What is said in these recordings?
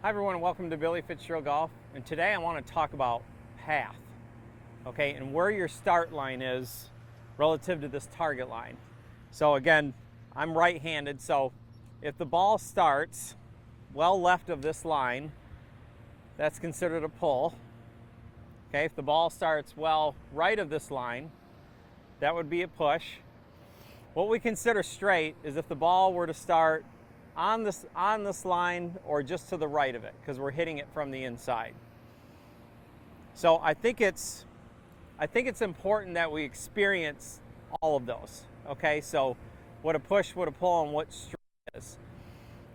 Hi everyone, welcome to Billy Fitzgerald Golf, and today I want to talk about path, okay, and where your start line is relative to this target line. So again, I'm right-handed, so if the ball starts well left of this line, that's considered a pull. Okay, if the ball starts well right of this line, that would be a push. What we consider straight is if the ball were to start on this line or just to the right of it, because we're hitting it from the inside. So I think it's important that we experience all of those. Okay, so what a push, what a pull, and what straight is.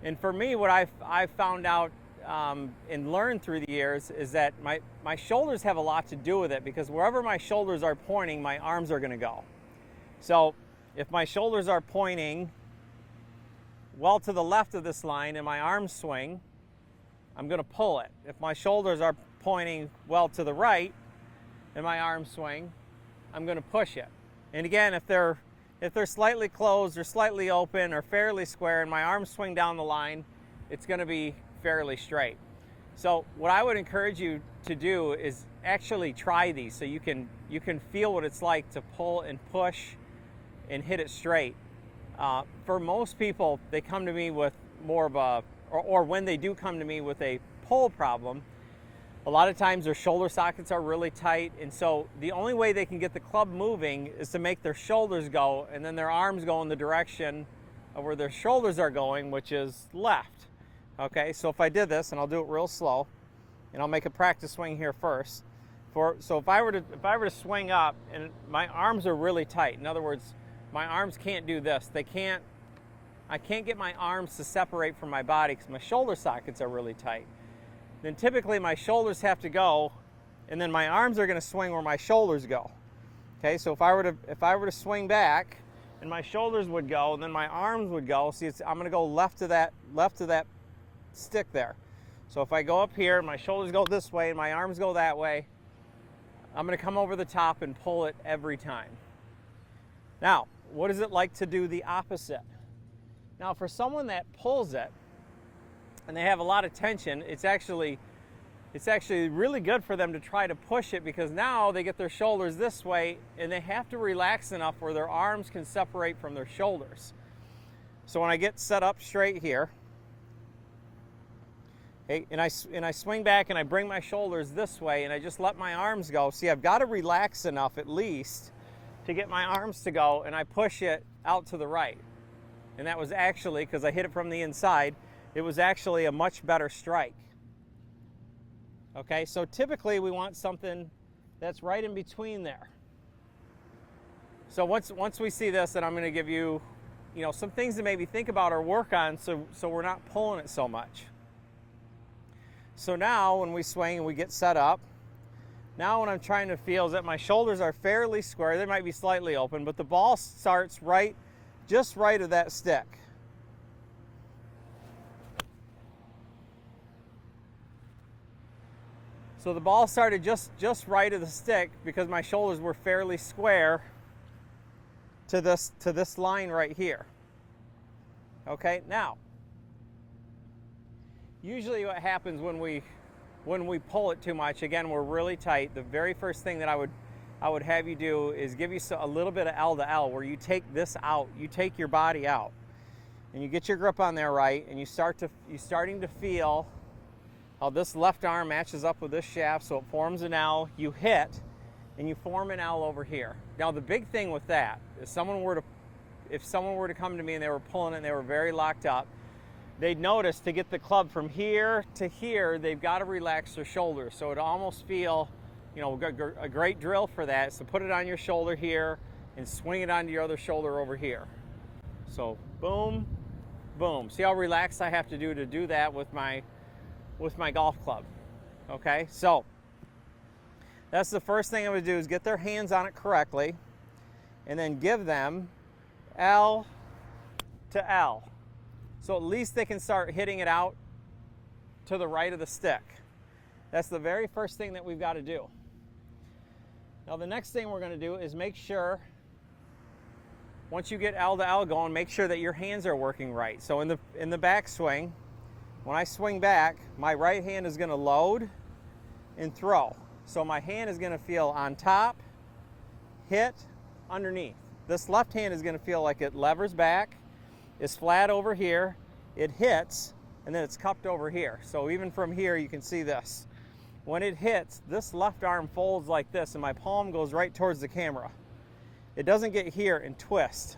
And for me, what I've found out and learned through the years is that my shoulders have a lot to do with it, because wherever my shoulders are pointing, my arms are going to go. So if my shoulders are pointing well to the left of this line and my arms swing, I'm going to pull it. If my shoulders are pointing well to the right and my arms swing, I'm going to push it. And again, if they're slightly closed or slightly open or fairly square and my arms swing down the line, it's going to be fairly straight. So what I would encourage you to do is actually try these so you can feel what it's like to pull and push and hit it straight. For most people, they come to me with more of a, or when they do come to me with a pull problem, a lot of times their shoulder sockets are really tight, and so the only way they can get the club moving is to make their shoulders go, and then their arms go in the direction of where their shoulders are going, which is left. Okay, so if I did this, and I'll do it real slow, and I'll make a practice swing here first. So if I were to swing up, and my arms are really tight, in other words, my arms can't do this. I can't get my arms to separate from my body because my shoulder sockets are really tight. Then typically my shoulders have to go, and then my arms are going to swing where my shoulders go. Okay, so if I were to swing back, and my shoulders would go, and then my arms would go. See, I'm going to go left to that stick there. So if I go up here, my shoulders go this way, and my arms go that way, I'm going to come over the top and pull it every time. Now, what is it like to do the opposite? Now, for someone that pulls it and they have a lot of tension, it's actually really good for them to try to push it, because now they get their shoulders this way and they have to relax enough where their arms can separate from their shoulders. So when I get set up straight here, okay, and I swing back and I bring my shoulders this way and I just let my arms go. See, I've got to relax enough at least to get my arms to go, and I push it out to the right. And that was actually, because I hit it from the inside, it was actually a much better strike. Okay, so typically we want something that's right in between there. So once we see this, then I'm going to give you, some things to maybe think about or work on so we're not pulling it so much. So now when we swing and we get set up, now what I'm trying to feel is that my shoulders are fairly square. They might be slightly open, but the ball starts just right of that stick. So the ball started just right of the stick because my shoulders were fairly square to this line right here. Okay, now, usually what happens when we pull it too much, again, we're really tight. The very first thing that I would have you do is give you a little bit of L to L, where you take this out, you take your body out, and you get your grip on there right, and you're starting to feel how this left arm matches up with this shaft, so it forms an L. You hit, and you form an L over here. Now the big thing with that is, if someone were to come to me and they were pulling it and they were very locked up, they'd notice to get the club from here to here, they've got to relax their shoulders. So it'd almost feel, a great drill for that is to put it on your shoulder here and swing it onto your other shoulder over here. So boom, boom. See how relaxed I have to do that with my golf club. Okay, so that's the first thing I would do, is get their hands on it correctly and then give them L to L. So at least they can start hitting it out to the right of the stick. That's the very first thing that we've got to do. Now the next thing we're going to do is make sure, once you get L to L going, make sure that your hands are working right. So in the backswing, when I swing back, my right hand is going to load and throw. So my hand is going to feel on top, hit, underneath. This left hand is going to feel like it levers back, is flat over here, it hits, and then it's cupped over here. So even from here, you can see this. When it hits, this left arm folds like this, and my palm goes right towards the camera. It doesn't get here and twist.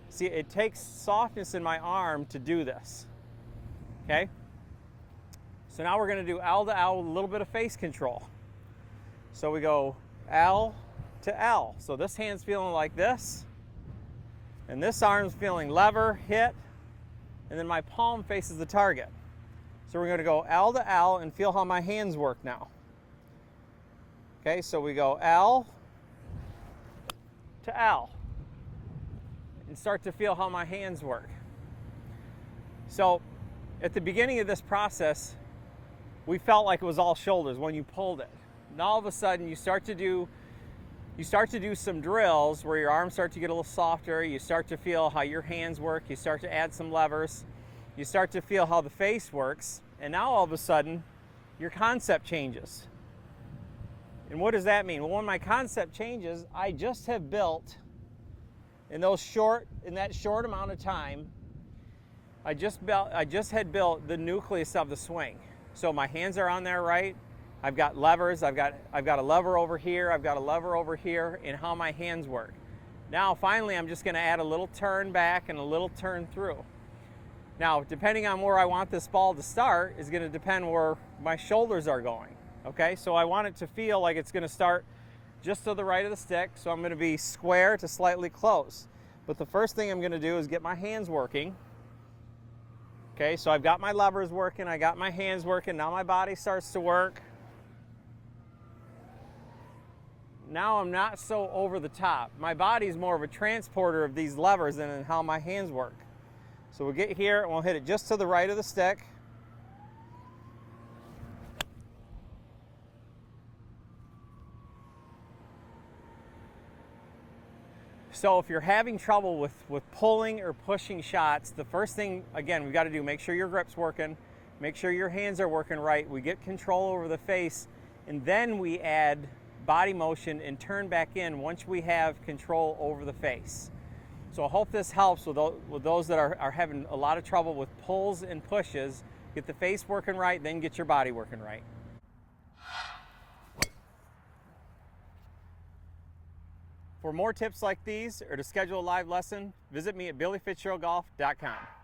See, it takes softness in my arm to do this. Okay? So now we're going to do L to L with a little bit of face control. So we go L to L. So this hand's feeling like this, and this arm's feeling lever, hit, and then my palm faces the target. So we're going to go L to L and feel how my hands work now. Okay, so we go L to L and start to feel how my hands work. So at the beginning of this process, we felt like it was all shoulders when you pulled it. And all of a sudden you start to do some drills where your arms start to get a little softer, you start to feel how your hands work, you start to add some levers, you start to feel how the face works, and now all of a sudden your concept changes. And what does that mean? Well, when my concept changes, I just have built in that short amount of time, I just had built the nucleus of the swing. So my hands are on there right. I've got levers, I've got a lever over here, I've got a lever over here, and how my hands work. Now finally I'm just going to add a little turn back and a little turn through. Now depending on where I want this ball to start is going to depend where my shoulders are going. Okay, so I want it to feel like it's going to start just to the right of the stick, so I'm going to be square to slightly close. But the first thing I'm going to do is get my hands working. Okay, so I've got my levers working, I got my hands working, now my body starts to work. Now I'm not so over the top. My body's more of a transporter of these levers than how my hands work. So we'll get here and we'll hit it just to the right of the stick. So if you're having trouble with pulling or pushing shots, the first thing, again, we've got to do, make sure your grip's working, make sure your hands are working right, we get control over the face, and then we add body motion and turn back in once we have control over the face. So I hope this helps with those that are having a lot of trouble with pulls and pushes. Get the face working right, then get your body working right. For more tips like these or to schedule a live lesson, visit me at BillyFitzgeraldGolf.com.